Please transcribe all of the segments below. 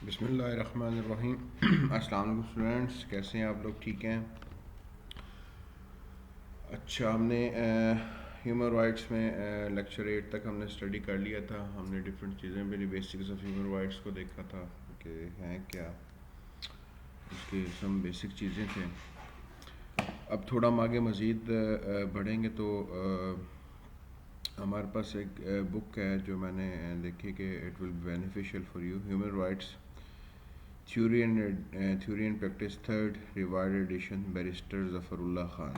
بسم اللہ الرحمن الرحیم السلام علیکم اسٹوڈینٹس، کیسے ہیں آپ لوگ؟ ٹھیک ہیں؟ اچھا، ہم نے ہیومن رائٹس میں لیکچر 8 تک ہم نے اسٹڈی کر لیا تھا. ہم نے ڈفرینٹ چیزیں بھی بیسکس آف ہیومن رائٹس کو دیکھا تھا کہ ہیں کیا، اس کے سم بیسک چیزیں تھے. اب تھوڑا ہم آگے مزید بڑھیں گے تو ہمارے پاس ایک بک ہے جو میں نے دیکھی کہ it will be beneficial for you. Human rights theory and practice, third revised edition, barrister Zafar Ullah Khan.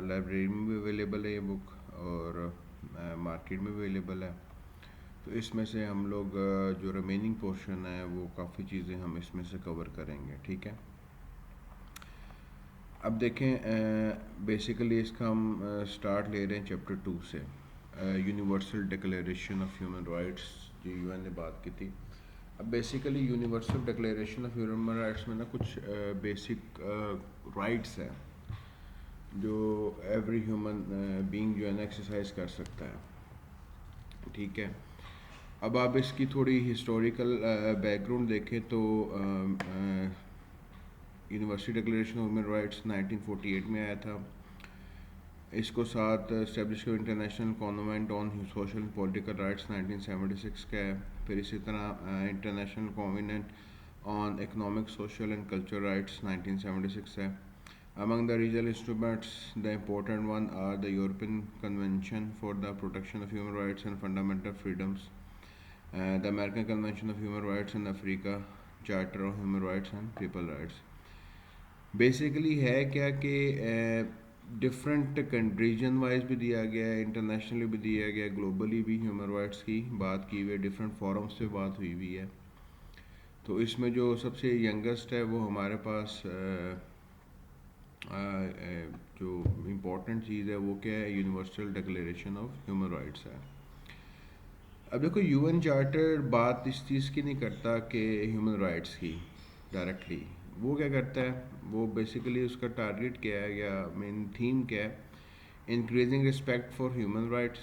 Library میں بھی اویلیبل ہے یہ بک اور مارکیٹ میں بھی اویلیبل ہے. تو اس میں سے ہم لوگ جو ریمیننگ پورشن ہے وہ کافی چیزیں ہم اس میں سے کور کریں گے. ٹھیک ہے، اب دیکھیں بیسیکلی اس کا ہم سٹارٹ لے رہے ہیں چیپٹر 2 سے. Universal declaration of human rights جو یو این نے بات کی تھی. اب basically universal declaration of human rights میں نا کچھ بیسک رائٹس ہیں جو ایوری ہیومن بینگ جو ہے نا ایکسرسائز کر سکتا ہے. ٹھیک ہے، اب آپ اس کی تھوڑی ہسٹوریکل بیک گراؤنڈ دیکھیں تو universal declaration of human rights 1948 میں آیا تھا. اس کو ساتھ اسٹیبلش کیا international convent on social and political rights 1976 کا ہے. پھر اسی طرح international convent on economic social and cultural rights 1976 ہے. Among the regional instruments, the important one are the European Convention for the Protection of Human Rights and Fundamental Freedoms, the American Convention of Human Rights in Africa, Charter of Human Rights and People Rights. Basically ہے کیا کہ different region wise بھی دیا گیا ہے، internationally بھی دیا گیا ہے، گلوبلی بھی ہیومن رائٹس کی بات کی ہوئی ہے، ڈفرینٹ فورمس پہ بات ہوئی ہوئی ہے. تو اس میں جو سب سے ینگسٹ ہے وہ ہمارے پاس جو امپورٹنٹ چیز ہے وہ کیا ہے، universal declaration of human rights ہے. اب دیکھو یو این چارٹر بات اس چیز کی نہیں کرتا کہ ہیومن رائٹس کی ڈائریکٹلی. وہ کیا کرتا ہے، وہ بیسیکلی اس کا ٹارگیٹ کیا ہے یا مین تھیم کیا ہے، increasing respect for human rights,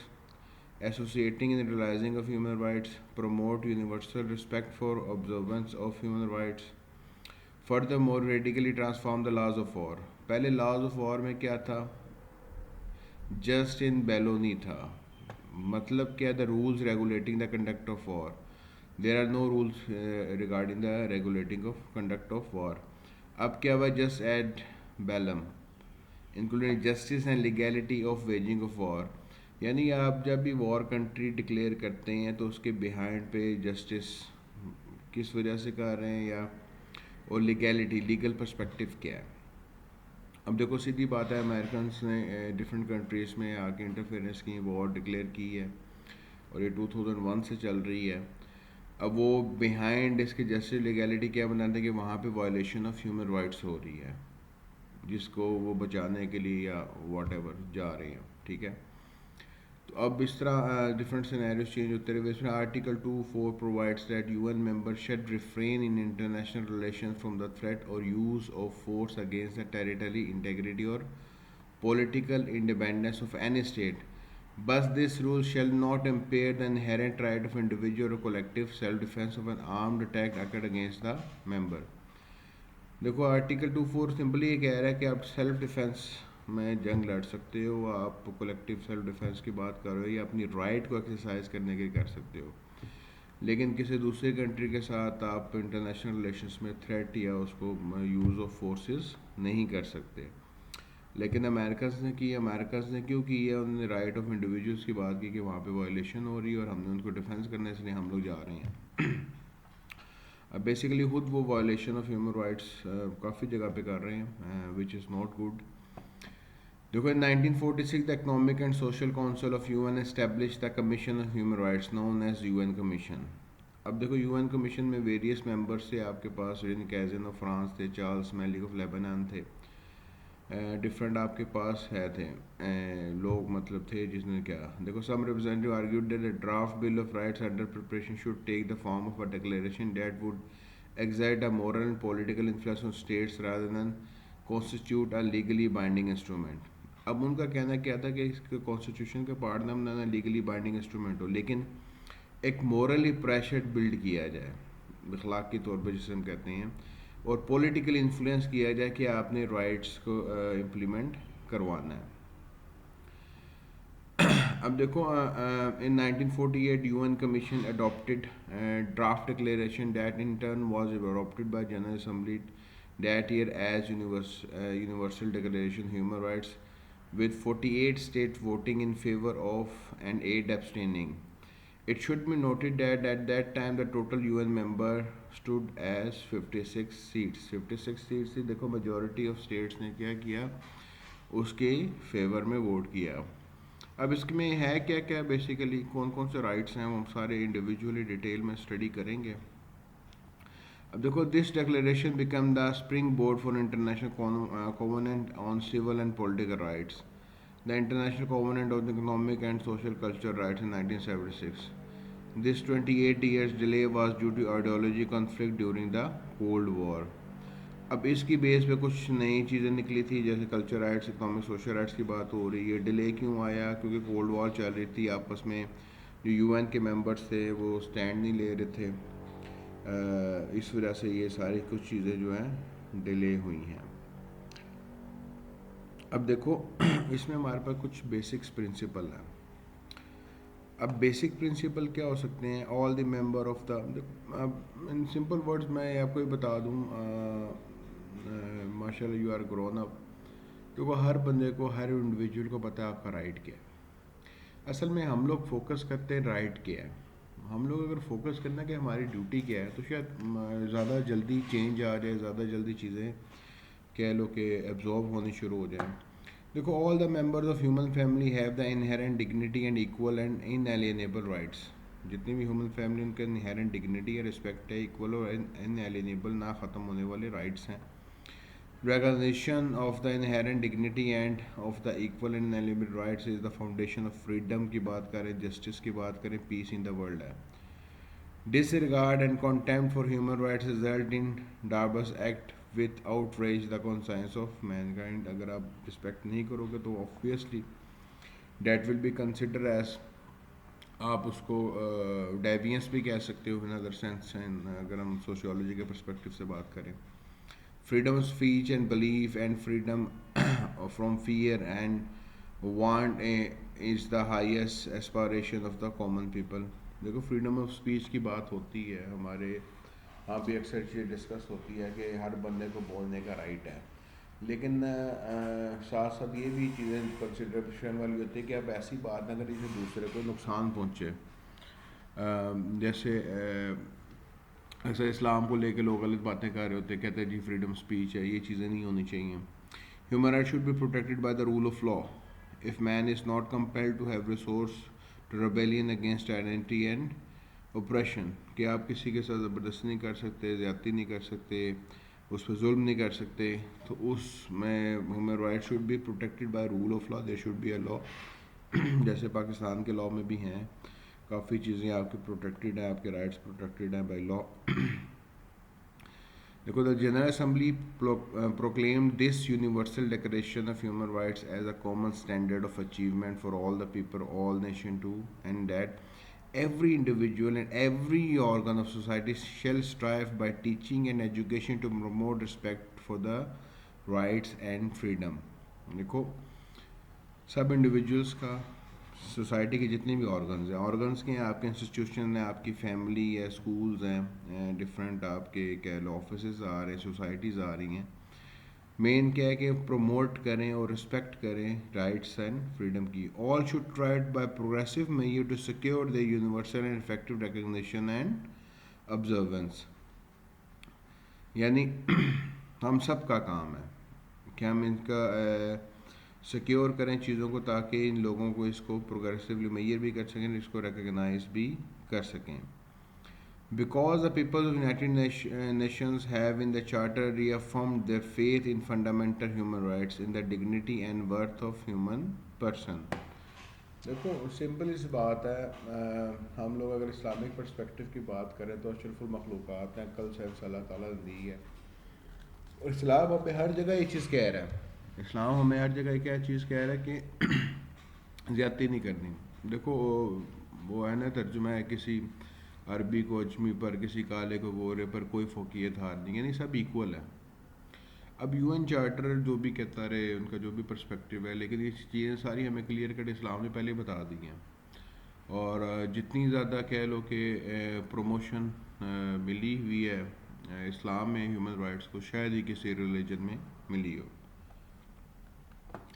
associating and realizing of human rights, promote universal respect for observance of human rights. Furthermore radically transform the laws of war. پہلے لاز آف وار میں کیا تھا، just in below نہیں تھا. مطلب کیا، the rules regulating the conduct of war. There are no rules regarding the regulating of conduct of war. اب کیا ہوا، jus ad bellum including justice and legality of waging of war. یعنی آپ جب بھی وار کنٹری ڈکلیئر کرتے ہیں تو اس کے بیہائنڈ پہ جسٹس کس وجہ سے کر رہے ہیں یا اور لیگیلٹی، لیگل پرسپیکٹیو کیا ہے. اب دیکھو سیدھی بات ہے، امریکنس نے ڈفرینٹ کنٹریز میں آ کے انٹرفیئرنس کی، وار ڈکلیئر کی ہے اور یہ 2001 سے چل رہی ہے. اب وہ بیہائنڈ اس کے جسٹس لیگیلٹی کیا بناتے ہیں کہ وہاں پہ وائلیشن آف ہیومن رائٹس ہو رہی ہے جس کو وہ بچانے کے لیے یا واٹ ایور جا رہے ہیں. ٹھیک ہے، تو اب اس طرح ڈفرینٹ سینیریوز چینج ہوتے رہے. اس میں article 2.4 provides that U N member shall refrain in international relation from the threat or use of force against the territory integrity or political independence of any state. But this rule shall not impair the inherent right of individual or collective self-defense of an armed attack occurred against the member. دیکھو article 2.4 simply یہ کہہ رہا ہے کہ آپ self defence میں جنگ لڑ سکتے ہو، آپ کولیکٹیو سیلف ڈیفینس کی بات کر رہے ہو یا اپنی رائٹ کو ایکسرسائز کرنے کے کر سکتے ہو، لیکن کسی دوسرے کنٹری کے ساتھ آپ انٹرنیشنل ریلیشنس میں تھریٹ یا اس کو یوز آف فورسز نہیں کر سکتے. لیکن امریکاز نے کیوں کی ہے، انہوں نے رائٹ آف انڈیویجولس کی بات کی کہ وہاں پہ وائلیشن ہو رہی ہے اور ہم نے ان کو ڈیفینس کرنا ہے، اس لیے ہم لوگ جا رہے ہیں. اب بیسیکلی خود وہ وائلیشن آف ہیومن رائٹس کافی جگہ پہ کر رہے ہیں وچ از ناٹ گڈ. دیکھو 1946 the economic and social council of U N establish the commission of human rights known as U N commission. اب دیکھو یو این کمیشن میں ویریس ممبرس تھے آپ کے پاس، رین کیزن آف فرانس تھے، Charles Malik of Lebanon تھے، different آپ کے پاس ہے تھے لوگ مطلب تھے جس نے کیا. دیکھو some representative argued that a draft bill of rights under preparation should take the form of a declaration that would exert a moral and political influence on states rather than constitute a legally binding instrument. اب ان کا کہنا کیا تھا کہ اس کے constitution کا part نہ بنانا legally binding instrument ہو، لیکن ایک مورلی پریشر بلڈ کیا جائے. اخلاقی طور پہ جسے ہم کہتے ہیں، اور پولیٹیکل انفلوئنس کیا جائے کہ آپ نے رائٹس کو امپلیمنٹ کروانا ہے. اب دیکھو ان 1948 UN Commission adopted draft declaration that in turn was adopted by General Assembly that year as Universal Declaration of Human Rights, with 48 states voting in favor of and 8 abstaining. It should be noted that at that time the total UN member stood as 56 seats. 56 seats تھی. دیکھو majority of states نے کیا کیا، اس کے fever میں vote کیا. اب اس میں ہے کیا کیا بیسیکلی کون کون سے رائٹس ہیں، ہم سارے انڈیویجولی ڈیٹیل میں اسٹڈی کریں گے. اب دیکھو this declaration became the springboard for international covenant on civil and political rights, the international covenant of the economic and social culture rights in 1976. This 28 years delay was due to ideology conflict during the Cold War. اب اس کی بیس پہ کچھ نئی چیزیں نکلی تھی، جیسے culture rights, economic social rights کی بات ہو رہی ہے. ڈیلے کیوں آیا؟ کیونکہ کولڈ وار چل رہی تھی، آپس میں جو UN کے ممبرس تھے وہ سٹینڈ نہیں لے رہے تھے، اس وجہ سے یہ ساری کچھ چیزیں جو ہیں ڈیلے ہوئی ہیں. اب دیکھو اس میں ہمارے پاس کچھ بیسکس پرنسپل ہیں. اب بیسک پرنسپل کیا ہو سکتے ہیں؟ آل دی ممبر آف دا، اب ان سمپل ورڈز میں آپ کو یہ بتا دوں، ماشاء اللہ یو آر گرون اپ، کیونکہ ہر بندے کو، ہر انڈیویجول کو پتہ ہے آپ کا رائٹ کیا ہے. اصل میں ہم لوگ فوکس کرتے ہیں رائٹ کیا ہے. ہم لوگ اگر فوکس کرنا کہ ہماری ڈیوٹی کیا ہے تو شاید زیادہ جلدی چینج آ جائے، زیادہ جلدی چیزیں کہہ لو کہ ایبزارب ہونی شروع ہو جائیں. دیکھو all the members of human family have the inherent dignity and equal and inalienable rights. جتنی بھی ہیومن فیملی ان کا انہیرنٹ ڈگنیٹی ہے، رسپیکٹ ہے، ایکول اور انیلینیبل نہ ختم ہونے والے رائٹس ہیں. Recognition of the inherent dignity and of the equal and inalienable rights is the foundation of freedom کی بات کریں، justice کی بات کریں، peace in the world ہے. Disregard and contempt for human rights result in barbarous act with outrage the conscience of mankind. اگر آپ respect نہیں کرو گے تو obviously that will be considered as، آپ اس کو deviance بھی کہہ سکتے ہو in other sense، اگر ہم سوشیولوجی کے پرسپیکٹو سے بات کریں. Freedom of speech and belief and freedom from fear and want is the highest aspiration of the common people. دیکھو فریڈم آف اسپیچ کی بات ہوتی ہے، ہمارے ہاں بھی اکثر چیز ڈسکس ہوتی ہے کہ ہر بندے کو بولنے کا رائٹ ہے، لیکن ساتھ ساتھ یہ بھی چیزیں کنسیڈریشن والی ہوتی ہے کہ آپ ایسی بات نہ کریں جس سے دوسرے کو نقصان پہنچے. جیسے اکثر اسلام کو لے کے لوگ غلط باتیں کر رہے ہوتے ہیں، کہتے ہیں جی فریڈم اسپیچ ہے، یہ چیزیں نہیں ہونی چاہیے. Human right should be protected by the rule of law. If man is not compelled to have resource to rebellion against identity and oppression, کہ آپ کسی کے ساتھ زبردستی نہیں کر سکتے، زیادتی نہیں کر سکتے، اس پہ ظلم نہیں کر سکتے، تو اس میں human right should be protected by rule of law. There should be a law, جیسے پاکستان کے لا میں بھی ہیں کافی چیزیں آپ کی پروٹیکٹیڈ ہیں، آپ کے رائٹس پروٹیکٹیڈ ہیں بائی لا. دیکھو the general assembly proclaimed this universal declaration of human rights as a common standard of achievement for all the people, all nations too, and that every individual and every organ of society shall strive by teaching and education to promote respect for the rights and freedom. دیکھو سب individuals کا، society کے جتنے بھی organs کے ہیں، آپ کے institution ہیں، آپ کی فیملی ہے، اسکولز ہیں، ڈفرینٹ آپ کے کہہ لو آفیسز آ رہے ہیں، سوسائٹیز آ رہی ہیں. مین کیا ہے کہ پروموٹ کریں اور رسپیکٹ کریں رائٹس اینڈ فریڈم کی. All should try by progressive measure to secure the universal and effective recognition and observance. یعنی ہم سب کا کام ہے کہ ہم ان کا سیکیور کریں چیزوں کو، تاکہ ان لوگوں کو اس کو پروگریسولی میئر بھی کر سکیں، اس کو ریکگنائز بھی کر سکیں. Because the people of United Nations have in the charter reaffirmed their faith in fundamental human rights in the dignity and worth of human person. دیکھو سمپل اس بات ہے، ہم لوگ اگر اسلامک پرسپیکٹو کی بات کریں تو اشرف المخلوقات ہیں، کل سینس اللہ تعالیٰ نے دی ہے، اور اسلام ہمیں ہر جگہ یہ چیز کہہ رہا ہے. اسلام ہمیں ہر جگہ کیا چیز کہہ رہا ہے کہ زیادتی نہیں کرنی. دیکھو وہ ہے نا ترجمہ ہے کسی عربی کو اجمی پر، کسی کالے کو گورے پر کوئی فوقیت حال نہیں، یعنی سب ایکول ہے۔ اب یو این چارٹر جو بھی کہتا رہے، ان کا جو بھی پرسپیکٹیو ہے، لیکن یہ چیزیں ساری ہمیں کلیئر کٹ اسلام نے پہلے بتا دی ہیں۔ اور جتنی زیادہ کہہ لو کہ پروموشن ملی ہوئی ہے اسلام میں ہیومن رائٹس کو، شاید ہی کسی ریلیجن میں ملی ہو۔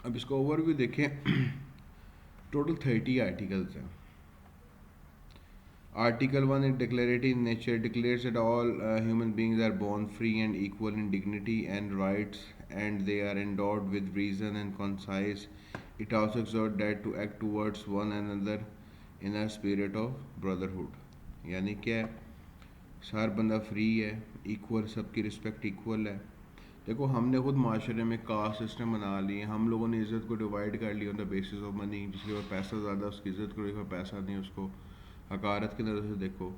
اب اس کا اوور ویو دیکھیں، ٹوٹل 30 آرٹیکلز ہیں۔ Article 1 is declarative in nature, declares that all human beings are born free and equal in dignity and rights, and they are endowed with reason and conscience. It also exhorts that to act towards one another in a spirit of brotherhood. یعنی کہ ہر بندہ free ہے، equal, سب کی respect equal ہے۔ دیکھو ہم نے خود معاشرے میں کاسٹ سسٹم بنا لیے، ہم لوگوں نے عزت کو ڈیوائڈ کر لیا آن دا بیسس آف منی، جس کے پاس پیسہ زیادہ اس کی عزت کرو، جس کے پاس پیسہ نہیں اس کو حقارت کی نظر سے دیکھو۔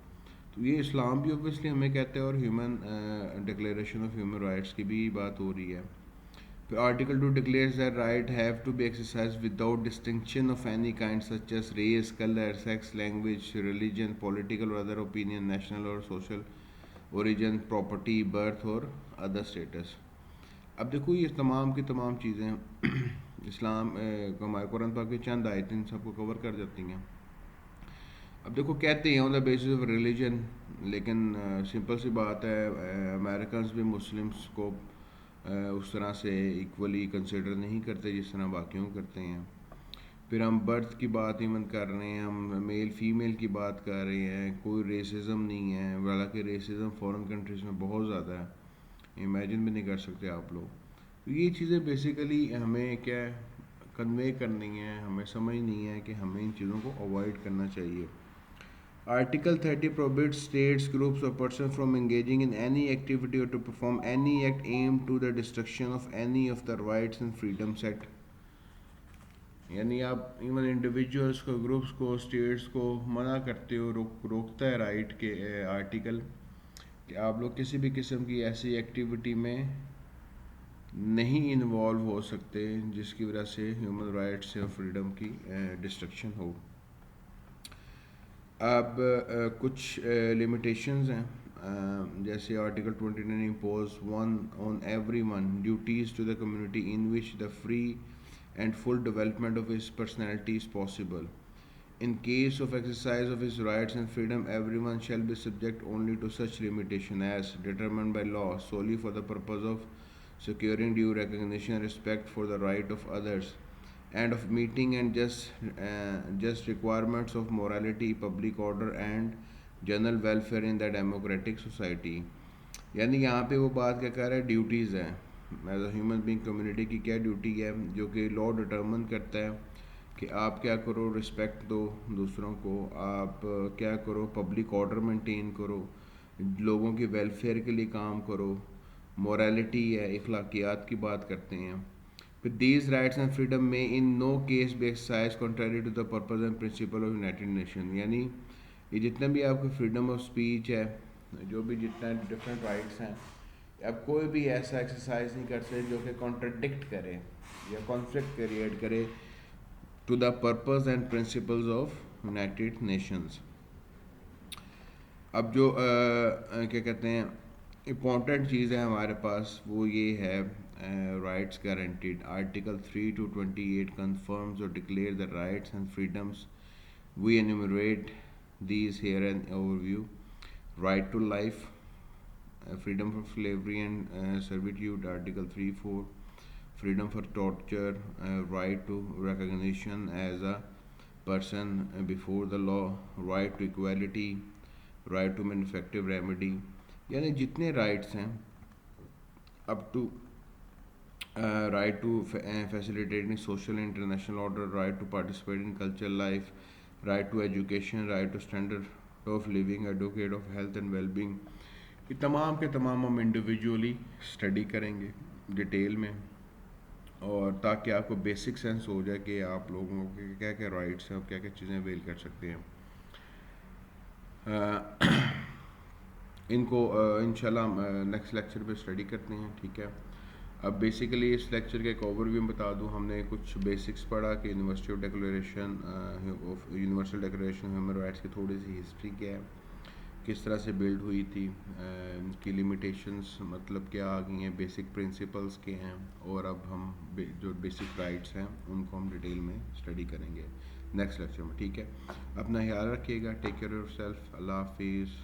تو یہ اسلام بھی اوبویسلی ہمیں کہتے ہیں، اور human declaration of human rights کی بھی بات ہو رہی ہے۔ پھر article 2 declares that right have to be exercise without distinction of any kind such as race, colour, sex, language, religion, political or other opinion, national or social origin, property, birth or other status. اب دیکھو یہ تمام کی تمام چیزیں اسلام ہمارے قرآن پاک کی چند آیتیں ان سب کو کور کر جاتی ہیں۔ اب دیکھو کہتے ہیں آن دا بیسس آف ریلیجن، لیکن سمپل سی بات ہے، امریکنز بھی مسلمس کو اس طرح سے ایکولی کنسیڈر نہیں کرتے جس طرح باقیوں کرتے ہیں۔ پھر ہم برتھ کی بات ایون کر رہے ہیں، ہم میل فیمیل کی بات کر رہے ہیں، کوئی ریسزم نہیں ہے، حالانکہ ریسزم فورن کنٹریز میں بہت زیادہ ہے، امیجن بھی نہیں کر سکتے آپ لوگ۔ تو یہ چیزیں بیسیکلی ہمیں کیا کنوے کرنی ہے، ہمیں سمجھنی ہے کہ ہمیں ان چیزوں کو اوائڈ کرنا چاہیے۔ Article 30 prohibits states, groups or persons from engaging in any activity or to perform any act aimed to the destruction of any of the rights and freedoms set. یعنی آپ ایون انڈیویجولس کو، groups کو، status کو منع کرتے ہو، روکتا ہے right کے آرٹیکل کہ آپ لوگ کسی بھی قسم کی ایسی ایکٹیویٹی میں نہیں انوالو ہو سکتے جس کی وجہ سے ہیومن رائٹس اور فریڈم کی ڈسٹرکشن ہو۔ اب کچھ لمیٹیشنز ہیں، جیسے article 29 impose one on everyone duties to the community in which the free and full development of his personality is possible. In case of exercise of his rights and freedom, everyone shall be subject only to such limitation as determined by law solely for the purpose of securing due recognition and respect for the right of others, and of meeting and just requirements of morality, public order and general welfare in the democratic society. یعنی یہاں پہ وہ بات کیا کہہ رہا ہے، duties ہیں as a human being community کی، کیا ڈیوٹی ہے جو کہ لا ڈٹرمن کرتا ہے کہ آپ کیا کرو، رسپیکٹ دو دوسروں کو، آپ کیا کرو، پبلک آرڈر مینٹین کرو، لوگوں کی ویلفیئر کے لیے کام کرو، مورالٹی ہے، اخلاقیات کی بات کرتے ہیں۔ But these rights and freedom may in no case be exercised contrary to the purpose and principle of United Nations. یعنی یہ جتنا بھی آپ کی فریڈم آف اسپیچ ہے، جو بھی جتنا ڈفرینٹ رائٹس ہیں، اب کوئی بھی ایسا ایکسرسائز نہیں کر سکتے جو کہ کانٹرڈکٹ کرے یا کانفلکٹ کریٹ کرے to the purpose and principles of United Nations. اب جو کیا کہتے ہیں امپورٹنٹ چیز ہے ہمارے پاس، وہ یہ ہے rights guaranteed. Article 3 to 28 confirms or declares the rights and freedoms. We enumerate these here in overview. Right to life, freedom from slavery and servitude, Article 3-4. Freedom for torture, right to recognition as a person before the law, right to equality, right to manufacture remedy. یعنی جتنے rights ہیں up to right to facilitating social and international order, right to participate in cultural life, right to education, right to standard of living, advocate of health and well-being. یہ تمام کے تمام ہم individually study کریں گے detail میں، اور تاکہ آپ کو بیسک سینس ہو جائے کہ آپ لوگوں کے کیا کیا رائٹس ہیں اور کیا کیا چیزیں اویل کر سکتے ہیں۔ ان کو انشاءاللہ ہم نیکسٹ لیکچر پہ اسٹڈی کرتے ہیں، ٹھیک ہے۔ اب بیسیکلی اس لیکچر کے ایک اوور ویو بتا دوں، ہم نے کچھ بیسکس پڑھا کہ universal declaration of human rights کی تھوڑی سی ہسٹری کیا ہے، کس طرح سے بلڈ ہوئی تھی، ان کی لمیٹیشنس مطلب کیا آ گئی ہیں، بیسک پرنسپلس کے ہیں، اور اب ہم جو بیسک رائٹس ہیں ان کو ہم ڈیٹیل میں اسٹڈی کریں گے نیکسٹ لیکچر میں. ٹھیک ہے، اپنا خیال رکھیے گا. Take care your yourself حافظ.